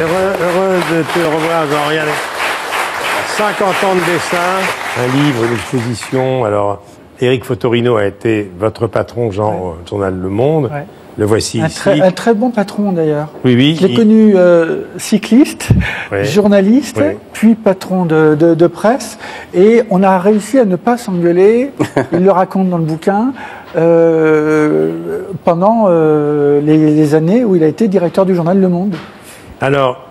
Heureux de te revoir, Jean. 50 ans de dessin, un livre, une exposition. Alors, Éric Fotorino a été votre patron, Jean, au journal Le Monde. Ouais. Le voici ici. Un très bon patron, d'ailleurs. Oui, oui. Je l'ai connu cycliste, journaliste, puis patron de presse. Et on a réussi à ne pas s'engueuler, il le raconte dans le bouquin, pendant les années où il a été directeur du journal Le Monde. Alors,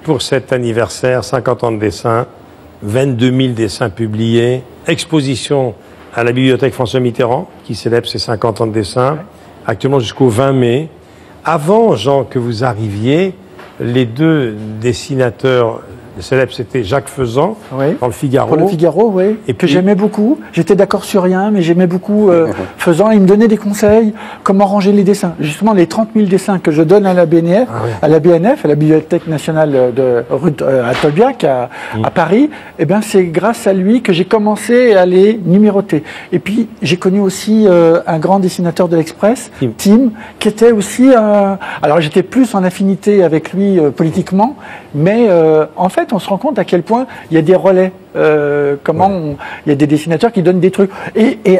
pour cet anniversaire, 50 ans de dessin, 22 000 dessins publiés, exposition à la bibliothèque François Mitterrand, qui célèbre ses 50 ans de dessin, actuellement jusqu'au 20 mai. Avant, Jean, que vous arriviez, les deux dessinateurs célèbres, c'était Jacques Faisan, dans Le Figaro. Pour Le Figaro, oui, et que j'aimais beaucoup. J'étais d'accord sur rien, mais j'aimais beaucoup Faisan. Il me donnait des conseils, comment ranger les dessins. Justement, les 30 000 dessins que je donne à la BNF, à la Bibliothèque nationale à Tolbiac, à Paris, eh ben, c'est grâce à lui que j'ai commencé à les numéroter. Et puis, j'ai connu aussi un grand dessinateur de l'Express, Tim, qui était aussi alors, j'étais plus en affinité avec lui politiquement, mais en fait, on se rend compte à quel point il y a des relais. Il y a des dessinateurs qui donnent des trucs. Et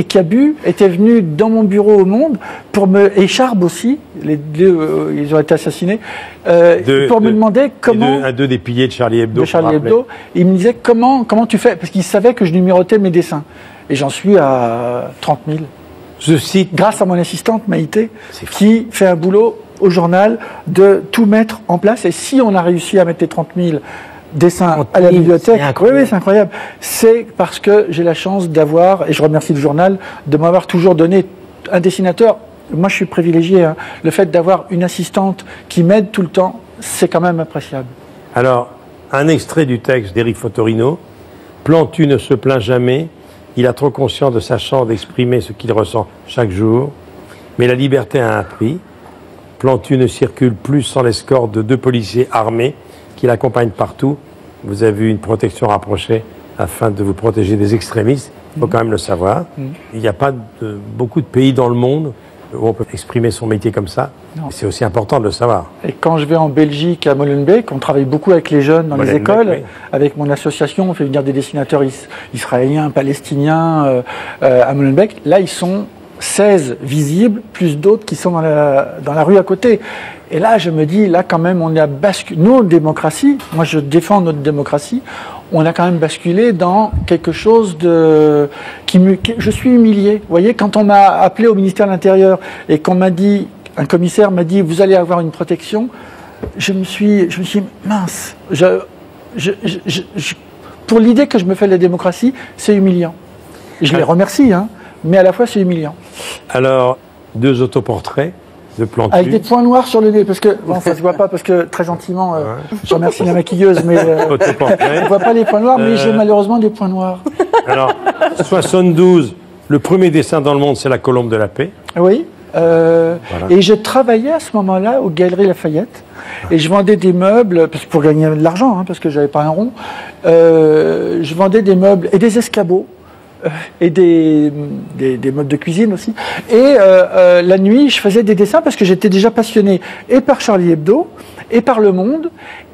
Cabu était venu dans mon bureau au Monde et Charb aussi, les deux, ils ont été assassinés, pour me demander comment... Un des piliers de Charlie Hebdo. Il me disait comment tu fais, parce qu'il savait que je numérotais mes dessins. Et j'en suis à 30 000. Je cite... Grâce à mon assistante Maïté, qui fait un boulot au journal de tout mettre en place. Et si on a réussi à mettre les 30 000 dessins à la bibliothèque, oui, c'est incroyable. C'est parce que j'ai la chance d'avoir, et je remercie le journal, de m'avoir toujours donné un dessinateur. Moi, je suis privilégié. Hein. Le fait d'avoir une assistante qui m'aide tout le temps, c'est quand même appréciable. Alors, un extrait du texte d'Éric Fotorino. Plantu ne se plaint jamais. Il a trop conscience de sa chance d'exprimer ce qu'il ressent chaque jour. Mais la liberté a un prix. Plantu ne circule plus sans l'escorte de 2 policiers armés qui l'accompagnent partout. Vous avez eu une protection rapprochée afin de vous protéger des extrémistes. Il faut quand même le savoir. Il n'y a pas beaucoup de pays dans le monde où on peut exprimer son métier comme ça. C'est aussi important de le savoir. Et quand je vais en Belgique, à Molenbeek, on travaille beaucoup avec les jeunes dans les écoles. Avec mon association, on fait venir des dessinateurs israéliens, palestiniens à Molenbeek. Là, ils sont 16 visibles, plus d'autres qui sont dans la rue à côté. Et là, je me dis, là, quand même, on a basculé. Nos démocraties, moi, je défends notre démocratie, on a quand même basculé dans quelque chose de... Je suis humilié. Vous voyez, quand on m'a appelé au ministère de l'Intérieur et qu'on m'a dit, un commissaire m'a dit, vous allez avoir une protection, je me suis mince. Pour l'idée que je me fais de la démocratie, c'est humiliant. Je les remercie, hein, mais à la fois, c'est humiliant. Alors, 2 autoportraits de Plantu. Avec des points noirs sur le nez, parce que, bon, ça se voit pas, parce que, très gentiment, je remercie la maquilleuse, mais on ne voit pas les points noirs, mais j'ai malheureusement des points noirs. Alors, 72, le premier dessin dans le monde, c'est la colombe de la paix. Oui. Et je travaillais à ce moment-là aux Galeries Lafayette, et je vendais des meubles, pour gagner de l'argent, hein, parce que j'avais pas un rond, je vendais des meubles et des escabeaux, et des modes de cuisine aussi. Et la nuit, je faisais des dessins parce que j'étais déjà passionné et par Charlie Hebdo et par Le Monde.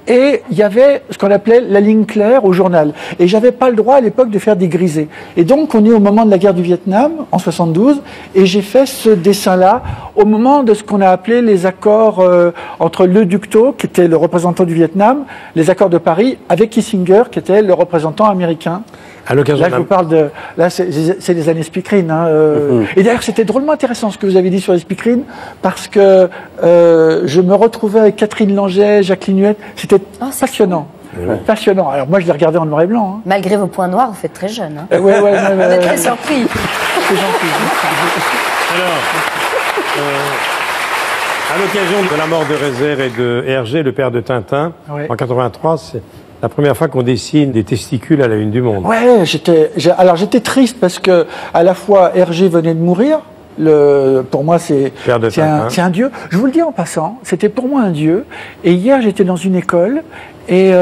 Et il y avait ce qu'on appelait la ligne claire au journal. Et j'avais pas le droit à l'époque de faire des grisés. Et donc on est au moment de la guerre du Vietnam, en 72, et j'ai fait ce dessin-là au moment de ce qu'on a appelé les accords entre Le Duc Tho, qui était le représentant du Vietnam, les accords de Paris, avec Kissinger, qui était le représentant américain. Là, je vous parle de... Là, c'est les années speakerine. Hein, Et d'ailleurs, c'était drôlement intéressant ce que vous avez dit sur les speakerines, parce que je me retrouvais avec Catherine Langeais, Jacqueline Huette. C'était passionnant. Passionnant. Alors moi, je l'ai regardé en noir et blanc. Hein. Malgré vos points noirs, vous faites très jeune. Hein. Vous êtes très surpris. C'est gentil. Alors, à l'occasion de la mort de Rézère et de Hergé, le père de Tintin, en 83, c'est la première fois qu'on dessine des testicules à la une du Monde. Ouais, j'étais triste parce que à la fois Hergé venait de mourir. Pour moi, c'est un dieu. Je vous le dis en passant, c'était pour moi un dieu. Et hier, j'étais dans une école et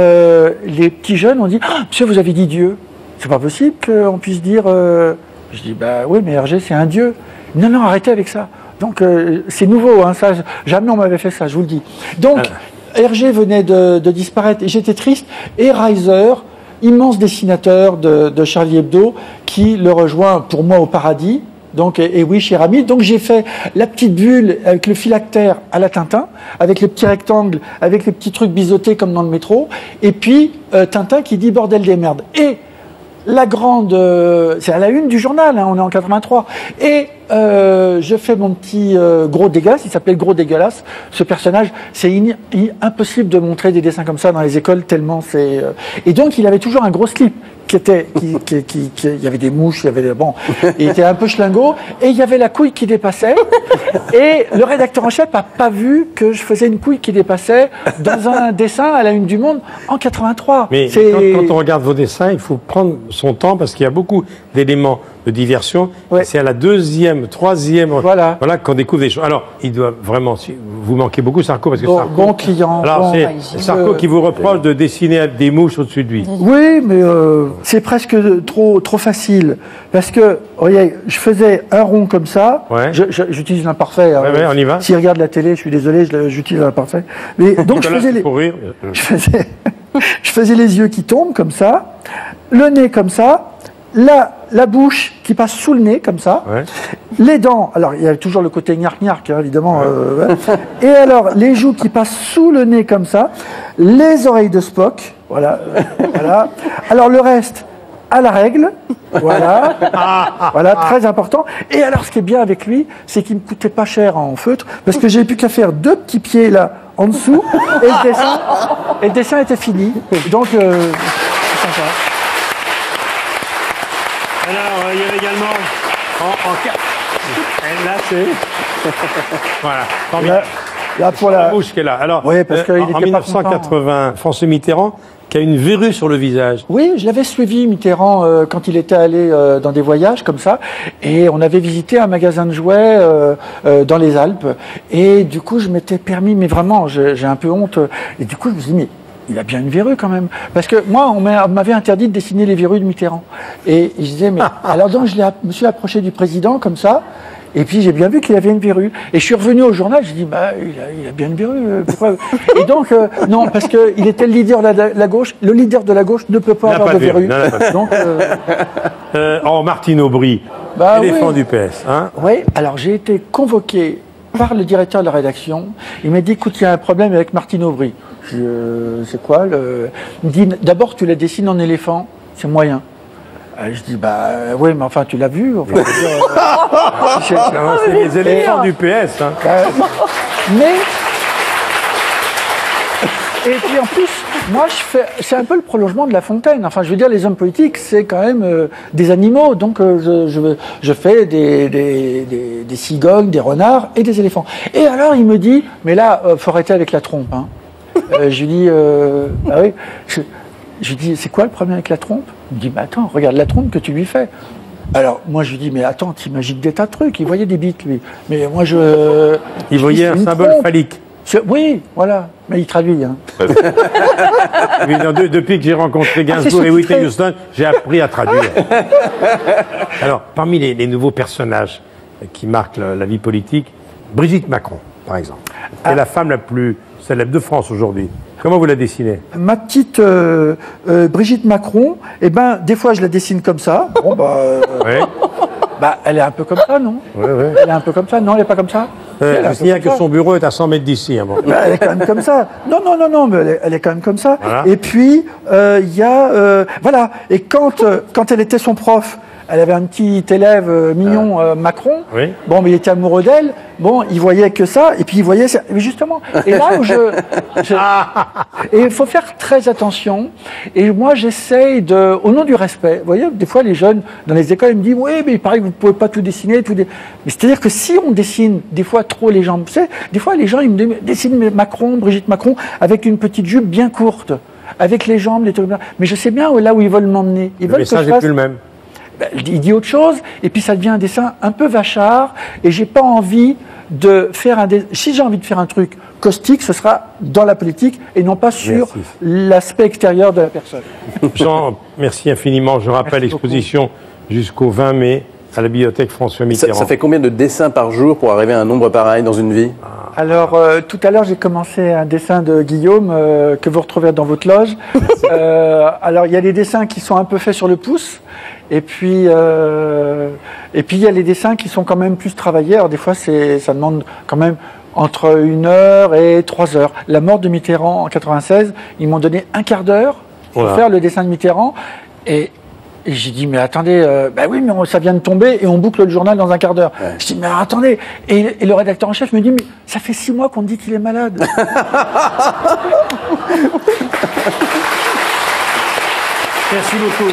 les petits jeunes ont dit « Monsieur, vous avez dit Dieu. C'est pas possible qu'on puisse dire... Je dis « Bah oui, mais Hergé, c'est un dieu. » Non, non, arrêtez avec ça. Donc c'est nouveau, hein, ça, jamais on m'avait fait ça, je vous le dis. Donc Hergé venait de disparaître et j'étais triste. Et Reiser, immense dessinateur de Charlie Hebdo, qui le rejoint pour moi au paradis. Donc, et oui, cher ami. Donc, j'ai fait la petite bulle avec le phylactère à la Tintin, avec les petits rectangles, avec les petits trucs biseautés comme dans le métro. Et puis, Tintin qui dit bordel des merdes. Et la grande, c'est à la une du journal, hein, on est en 83. Et je fais mon petit gros dégueulasse, il s'appelait Gros Dégueulasse. Ce personnage, c'est impossible de montrer des dessins comme ça dans les écoles tellement c'est. Et donc, il avait toujours un gros slip. Il y avait des mouches, il y avait il était un peu schlingo, et il y avait la couille qui dépassait, et le rédacteur en chef n'a pas vu que je faisais une couille qui dépassait dans un dessin à la une du Monde en 83. Mais quand on regarde vos dessins, il faut prendre son temps parce qu'il y a beaucoup d'éléments de diversion. Ouais. C'est à la deuxième, troisième, voilà qu'on découvre des choses. Alors, il doit vraiment, vous manquez beaucoup Sarko parce que bon client. Alors c'est Sarko qui vous reproche de dessiner des mouches au-dessus de lui. Oui, mais c'est presque trop facile parce que voyez, je faisais un rond comme ça. Ouais. J'utilise l'imparfait. Ouais, on y va. S'il regarde la télé, je suis désolé, j'utilise l'imparfait. Mais donc je faisais les yeux qui tombent comme ça, le nez comme ça. La bouche qui passe sous le nez, comme ça. Ouais. Les dents, alors il y a toujours le côté gnarc-gnarc, hein, évidemment. Ouais. Et alors, les joues qui passent sous le nez, comme ça. Les oreilles de Spock, voilà. Voilà. Alors, le reste, à la règle. Voilà. Voilà, très important. Et alors, ce qui est bien avec lui, c'est qu'il ne me coûtait pas cher en feutre, parce que j'ai plus qu'à faire 2 petits pieds, là, en dessous, et le dessin était fini. Donc, c'est sympa. Alors, il y avait également là, c'est voilà. Là pour la bouche qui est là. Alors, oui, parce en 1980, François Mitterrand qui a une verrue sur le visage. Oui, je l'avais suivi Mitterrand quand il était allé dans des voyages comme ça, et on avait visité un magasin de jouets dans les Alpes, et du coup je m'étais permis, mais vraiment j'ai un peu honte, et du coup je me suis dit mais il a bien une verrue quand même. Parce que moi, on m'avait interdit de dessiner les verrues de Mitterrand. Et je disais, mais alors donc je me suis approché du président comme ça, et puis j'ai bien vu qu'il avait une verrue. Et je suis revenu au journal, j'ai dit, bah, il a bien une verrue. Pourquoi et donc, non, parce qu'il était le leader de la gauche. Le leader de la gauche ne peut pas avoir de verrue. Donc, Martine Aubry, éléphant du PS. Hein. Oui, alors j'ai été convoqué par le directeur de la rédaction. Il m'a dit, écoute, il y a un problème avec Martine Aubry. C'est quoi Il me dit, d'abord, tu la dessines en éléphant, c'est moyen. Je dis, bah oui, mais enfin, tu l'as vu. Enfin, c'est les éléphants du PS. Hein. Et puis en plus, moi, c'est un peu le prolongement de La Fontaine. Enfin, je veux dire, les hommes politiques, c'est quand même des animaux. Donc, je fais des cigognes, des renards et des éléphants. Et alors, il me dit, mais là, faut arrêter avec la trompe. Hein. Je lui dis, ah oui. Je lui dis, c'est quoi le problème avec la trompe? Il me dit, mais attends, regarde la trompe que tu lui fais. Alors, moi, je lui dis, mais attends, t'imagines des tas de trucs. Il voyait des bites, lui. Mais moi, il voyait un symbole phallique. Oui, voilà. Mais il traduit. Hein. Depuis que j'ai rencontré Gainsbourg et Whitney Houston, j'ai appris à traduire. Alors, parmi les nouveaux personnages qui marquent la vie politique, Brigitte Macron, par exemple, est la femme la plus célèbre de France aujourd'hui. Comment vous la dessinez? Ma petite Brigitte Macron, eh ben, des fois je la dessine comme ça. Bon, ouais. Bah, elle est un peu comme ça, non? Ouais. Elle est un peu comme ça, non, elle n'est pas comme ça? Je signale que son bureau est à 100 mètres d'ici. Hein, bon. Bah, elle est quand même comme ça. Non, mais elle est quand même comme ça. Voilà. Et puis, il y a... voilà, et quand elle était son prof, elle avait un petit élève mignon, Macron. Oui. Bon, mais il était amoureux d'elle. Bon, il voyait que ça, et puis il voyait ça. Mais justement, et là où et il faut faire très attention. Et moi, j'essaye au nom du respect. Vous voyez, des fois, les jeunes dans les écoles, ils me disent, oui, mais il paraît que vous ne pouvez pas tout dessiner, Mais c'est-à-dire que si on dessine des fois trop les jambes, tu sais, des fois, les gens, ils me dessinent Brigitte Macron, avec une petite jupe bien courte, avec les jambes, les trucs. Mais je sais bien là où ils veulent m'emmener. Le message n'est plus le même. Il dit autre chose, et puis ça devient un dessin un peu vachard, et j'ai pas envie de faire si j'ai envie de faire un truc caustique, ce sera dans la politique et non pas sur l'aspect extérieur de la personne. Jean, merci infiniment. Je rappelle l'exposition jusqu'au 20 mai à la bibliothèque François Mitterrand. Ça fait combien de dessins par jour pour arriver à un nombre pareil dans une vie? Alors, tout à l'heure, j'ai commencé un dessin de Guillaume que vous retrouvez dans votre loge. Alors, il y a des dessins qui sont un peu faits sur le pouce. Et puis, il y a les dessins qui sont quand même plus travaillés. Alors, des fois, ça demande quand même entre 1 heure et 3 heures. La mort de Mitterrand en 96, ils m'ont donné un quart d'heure pour faire le dessin de Mitterrand. Et j'ai dit, mais attendez, bah oui, mais ça vient de tomber et on boucle le journal dans un quart d'heure. Ouais. Je dis, mais attendez. Et le rédacteur en chef me dit, mais ça fait 6 mois qu'on me dit qu'il est malade. Merci beaucoup.